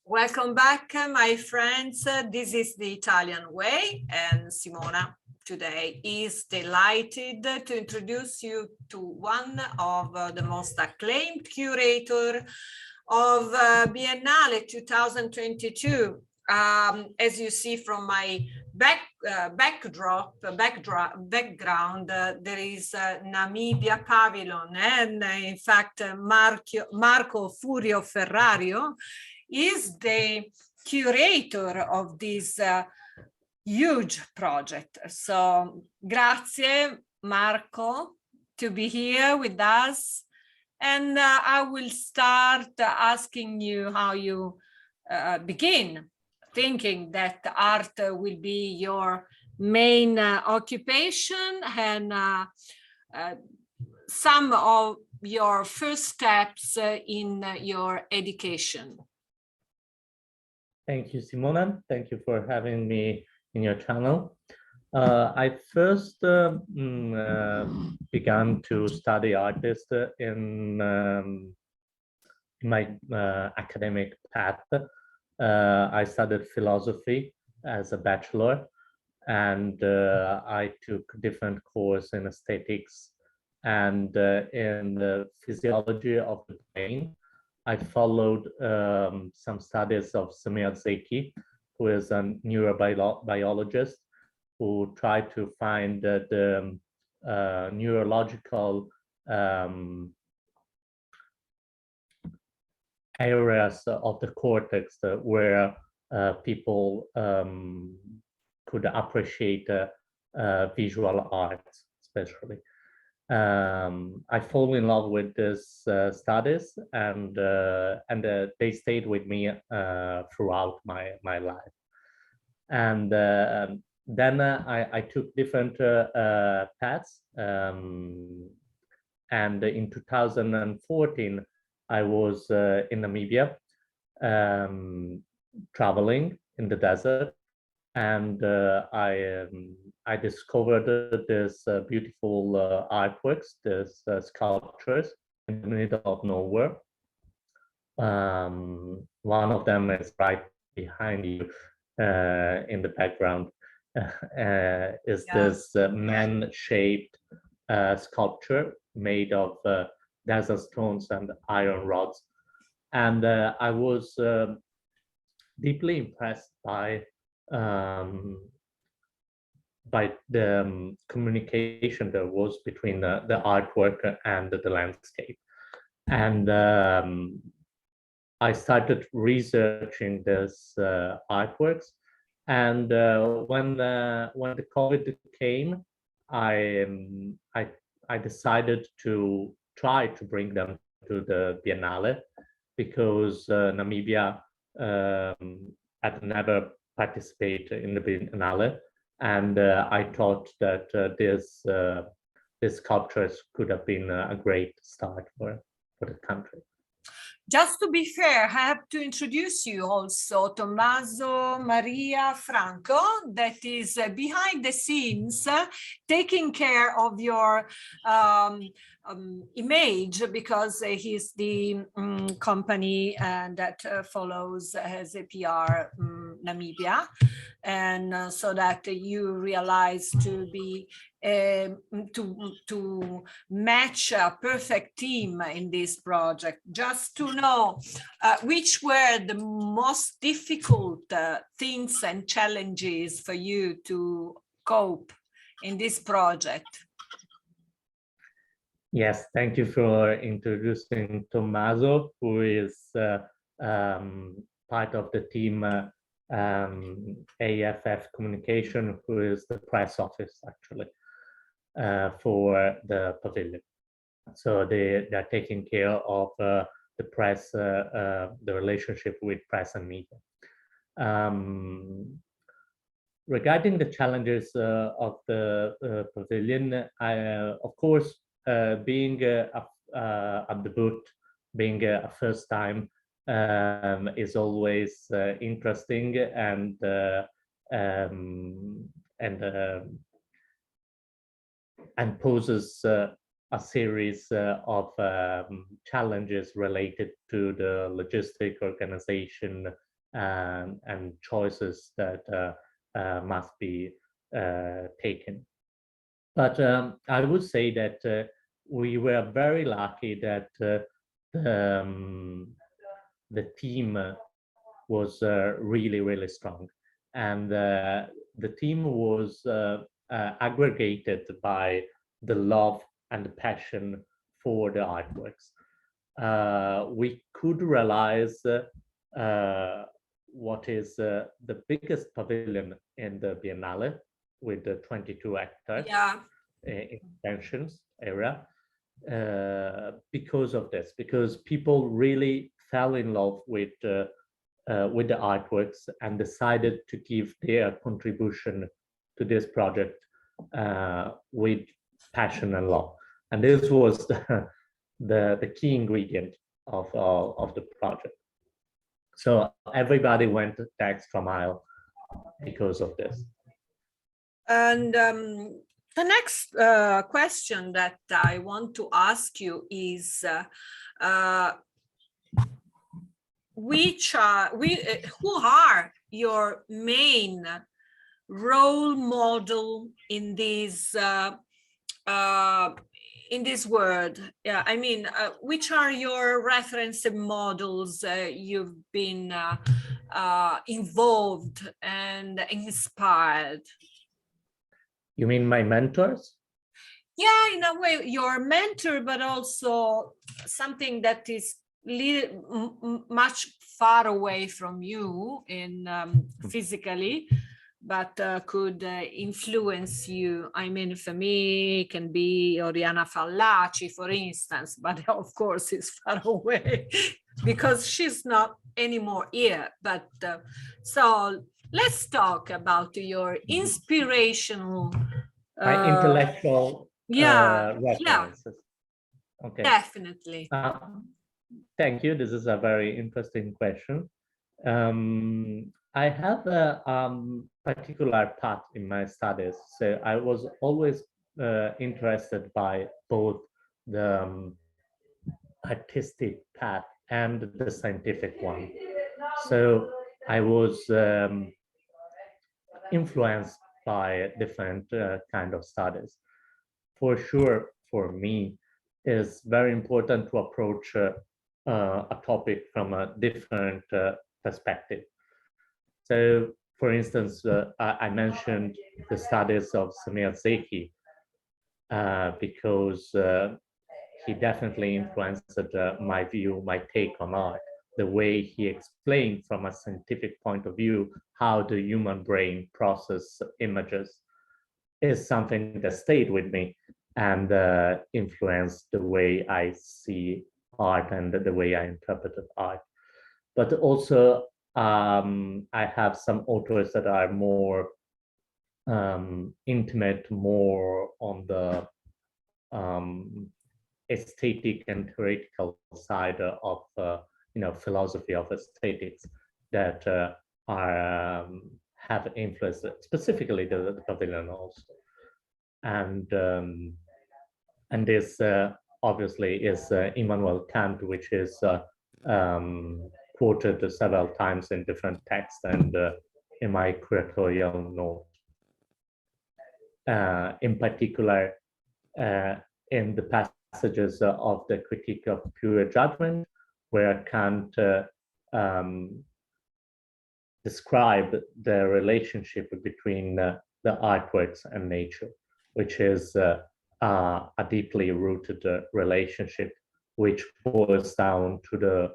Welcome back, my friends. This is the Italian way, and Simona today is delighted to introduce you to one of the most acclaimed curator of Biennale 2022. As you see from my background, there is Namibia Pavillon, and in fact, Marco Furio Ferrario is the curator of this huge project. So, grazie, Marco, to be here with us. And I will start asking you how you begin thinking that art will be your main occupation, and some of your first steps in your education. Thank you, Simona. Thank you for having me in your channel. I first began to study artist in my academic path. I studied philosophy as a bachelor, and I took different courses in aesthetics and in the physiology of the brain. I followed some studies of Samir Zeki, who is a neurobiologist who tried to find the neurological areas of the cortex where people could appreciate visual art, especially. I fall in love with these studies, and they stayed with me throughout my life. And then I took different paths, and in 2014 I was in Namibia, traveling in the desert, and I discovered this beautiful artworks, these sculptures in the middle of nowhere. One of them is right behind you in the background. This man-shaped sculpture made of desert stones and iron rods. And I was deeply impressed by the communication there was between the artwork and the landscape. And I started researching these artworks. And when the COVID came, I decided to try to bring them to the Biennale, because Namibia had never participated in the Biennale, and I thought that these sculptures could have been a great start for the country. Just to be fair, I have to introduce you also, Tommaso Maria Franco, that is behind the scenes, taking care of your image, because he's the company that follows as a PR Namibia, and so that you realize to be to match a perfect team in this project. Just to know which were the most difficult things and challenges for you to cope in this project. Yes, thank you for introducing Tommaso, who is part of the team AFF Communication, who is the press office actually for the pavilion. So they're taking care of the press, the relationship with press and media. Regarding the challenges of the pavilion, of course, being at the booth, being a first time, is always interesting and poses a a series of challenges related to the logistic organization and choices that must be taken. But I would say that we were very lucky that the team was really, really strong. And the team was aggregated by the love and the passion for the artworks. We could realize what is the biggest pavilion in the Biennale, with the 22 hectares extensions area, because of this, because people really fell in love with the artworks and decided to give their contribution to this project with passion and love. And this was the key ingredient of the project. So everybody went the extra mile because of this. And the next question that I want to ask you is, who are your main role model in this world? Yeah, I mean, which are your reference models you've been involved and inspired? You mean my mentors? Yeah, in a way, your mentor, but also something that is much far away from you in physically, but could influence you. I mean, for me, it can be Oriana Fallaci, for instance, but of course it's far away because she's not anymore here. But so let's talk about your inspirational my intellectual references. Okay. Definitely. Thank you. This is a very interesting question. I have a particular path in my studies. So I was always interested by both the artistic path and the scientific one. So I was influenced by different kind of studies. For sure, for me, it's very important to approach a topic from a different perspective. So, for instance, I mentioned the studies of Samir Zeki because he definitely influenced my view, my take on art. The way he explained from a scientific point of view how the human brain processes images is something that stayed with me and influenced the way I see art and the way I interpreted art. But also, I have some authors that are more intimate, more on the aesthetic and theoretical side of philosophy of aesthetics that have influenced specifically the pavilion also. And this obviously is Immanuel Kant, which is quoted several times in different texts and in my curatorial note. In particular, in the passages of the Critique of Pure Judgment, where Kant described the relationship between the artworks and nature, which is a deeply rooted relationship, which boils down to the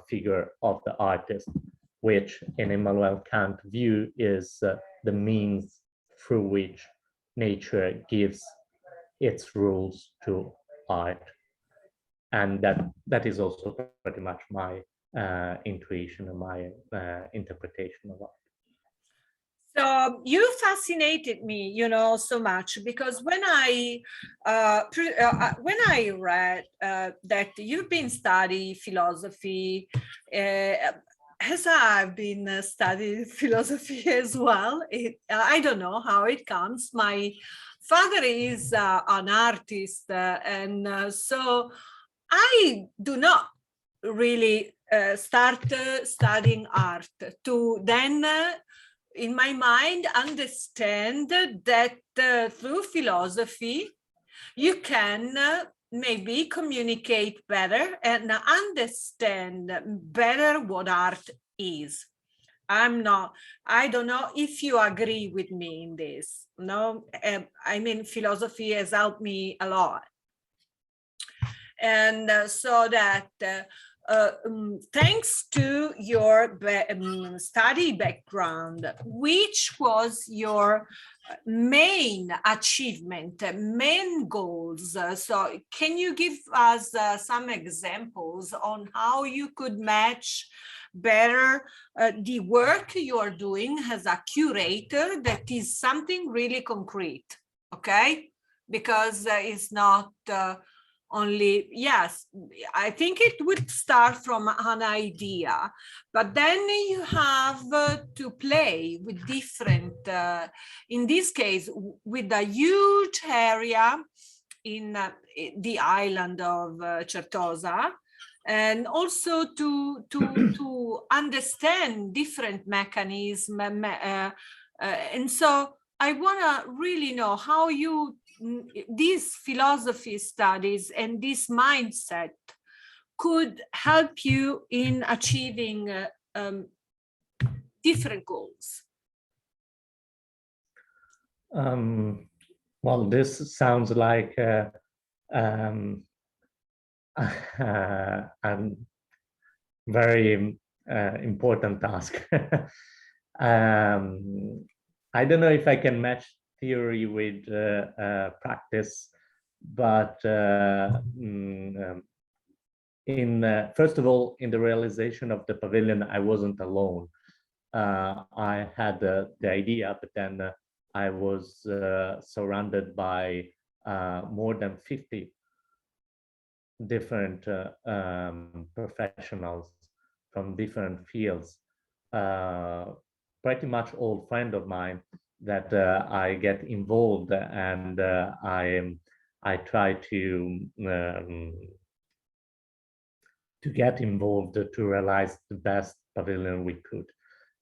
figure of the artist, which in Immanuel Kant's view is the means through which nature gives its rules to art. And that is also pretty much my intuition and my interpretation of art. So you fascinated me, so much, because when I read that you've been studying philosophy, as I've been studying philosophy as well, I don't know how it comes. My father is an artist, and so I do not really start studying art to then in my mind understand that through philosophy you can maybe communicate better and understand better what art is. I don't know if you agree with me in this. No, I mean, philosophy has helped me a lot. And so that thanks to your study background, which was your main achievement, main goals? So can you give us some examples on how you could match better the work you are doing as a curator that is something really concrete, okay? Because it's not only, yes, I think it would start from an idea, but then you have to play with different, in this case, with a huge area in the island of Certosa, and also to understand different mechanisms. And so I want to really know how you, these philosophy studies and this mindset could help you in achieving different goals. Well, this sounds like a very important task. I don't know if I can match theory with practice, but first of all, in the realization of the pavilion, I wasn't alone. I had the idea, but then I was surrounded by more than 50 different professionals from different fields, pretty much all friends of mine that I get involved, and I try to get involved to realize the best pavilion we could.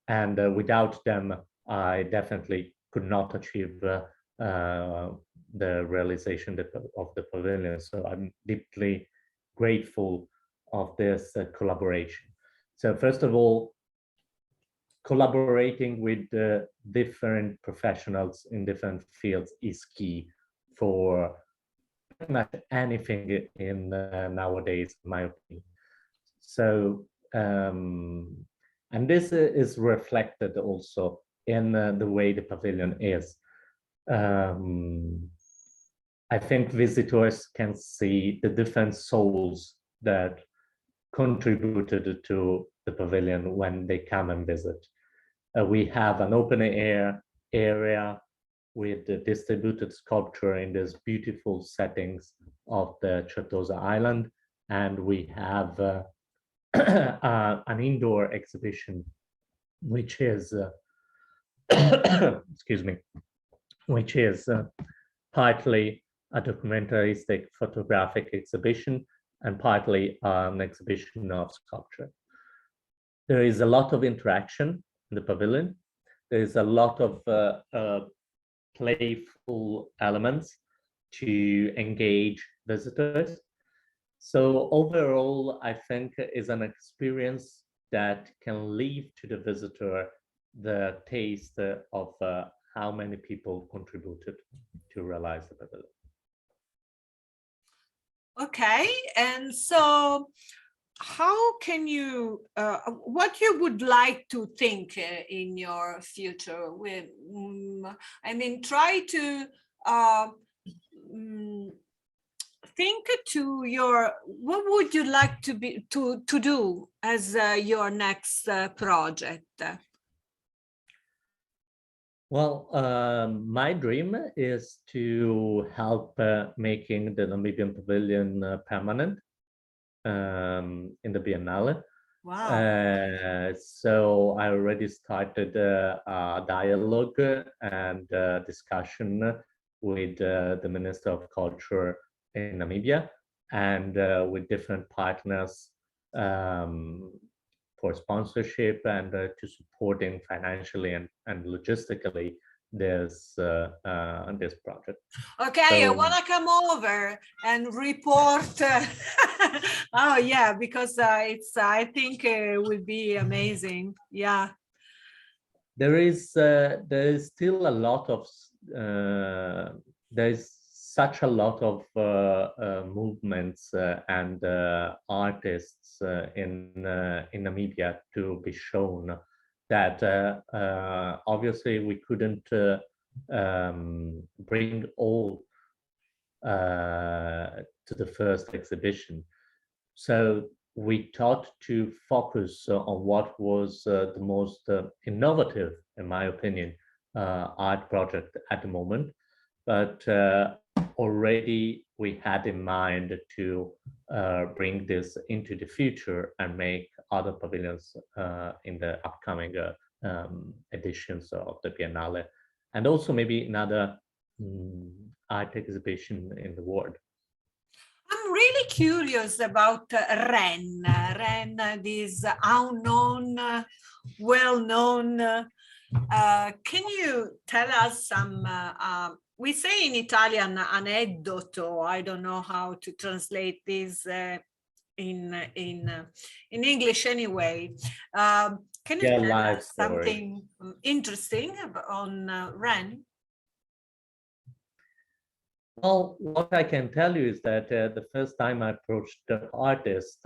And without them, I definitely could not achieve the realization of the pavilion. So I'm deeply grateful of this collaboration. So first of all, collaborating with different professionals in different fields is key for pretty much anything in nowadays, in my opinion. So, and this is reflected also in the way the pavilion is. I think visitors can see the different souls that contributed to the pavilion when they come and visit. We have an open air area with the distributed sculpture in these beautiful settings of the Certosa Island, and we have an indoor exhibition, which is, excuse me, which is partly a documentaristic photographic exhibition and partly an exhibition of sculpture. There is a lot of interaction in the pavilion. There is a lot of playful elements to engage visitors. So overall, I think is an experience that can leave to the visitor the taste of how many people contributed to realize the pavilion. Okay, and so how can you, what you would like to think in your future with, I mean, try to think to your, what would you like to be, to do as your next project? Well, my dream is to help making the Namibian Pavilion permanent in the Biennale. Wow. So I already started a dialogue and discussion with the Minister of Culture in Namibia and with different partners for sponsorship and to supporting financially and logistically this this project. Okay, I So, want to come over and report. Oh yeah, because I think it will be amazing. Yeah. there is still a lot of there is such a lot of movements and artists in Namibia to be shown that obviously we couldn't bring all to the first exhibition. So we thought to focus on what was the most innovative, in my opinion, art project at the moment. But already we had in mind to bring this into the future and make other pavilions in the upcoming editions of the Biennale, and also maybe another art exhibition in the world. I'm really curious about Ren. Ren, this unknown, well-known. Can you tell us some, we say in Italian aneddoto, I don't know how to translate this in English anyway. Can you tell us something interesting on Ren? Well, what I can tell you is that the first time I approached the artist,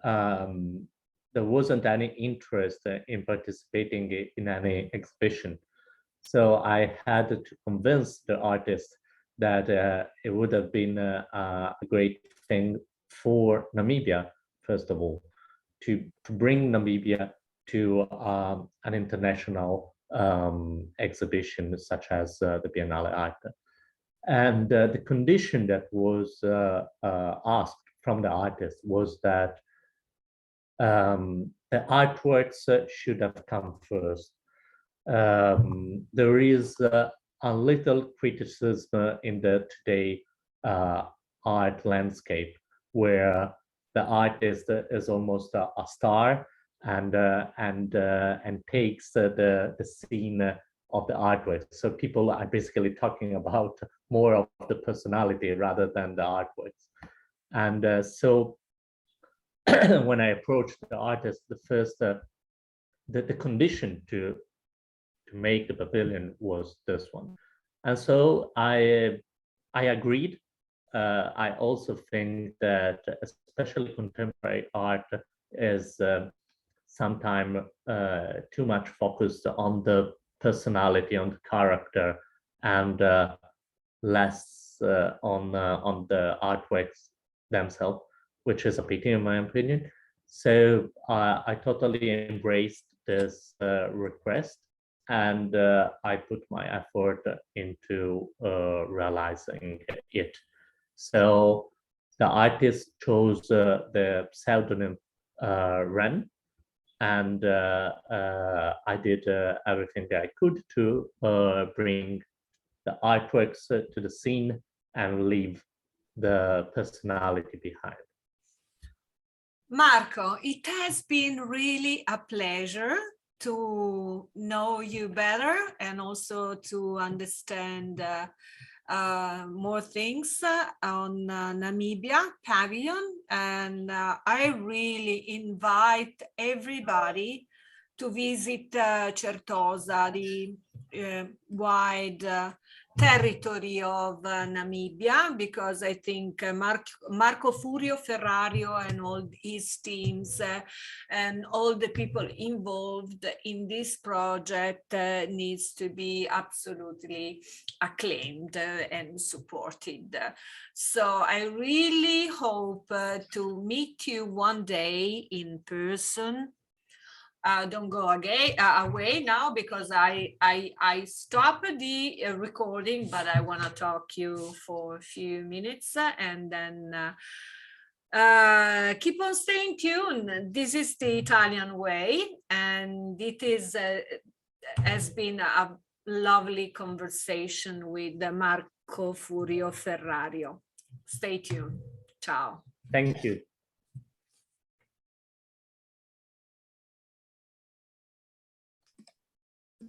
there wasn't any interest in participating in any exhibition. So I had to convince the artist that it would have been a great thing for Namibia, first of all, to bring Namibia to an international exhibition such as the Biennale Arte. And the condition that was asked from the artist was that the artworks should have come first. There is a little criticism in the today art landscape where the artist is almost a star and takes the scene of the artwork. So people are basically talking about more of the personality rather than the artworks. And so when I approached the artist, the first the condition to make the pavilion was this one, and so I agreed. I also think that especially contemporary art is sometimes too much focused on the personality, on the character, and less on the artworks themselves, which is a pity in my opinion. So I totally embraced this request, and I put my effort into realizing it. So the artist chose the pseudonym Ren, and I did everything that I could to bring the artworks to the scene and leave the personality behind. Marco, it has been really a pleasure to know you better and also to understand more things on Namibia Pavilion. And I really invite everybody to visit Certosa, the wide territory of Namibia, because I think Marco Furio Ferrario and all his teams and all the people involved in this project needs to be absolutely acclaimed and supported. So I really hope to meet you one day in person. Don't go away now, because I stopped the recording, but I want to talk you for a few minutes and then keep on staying tuned. This is the Italian way, and it is has been a lovely conversation with Marco Furio Ferrario. Stay tuned. Ciao. Thank you.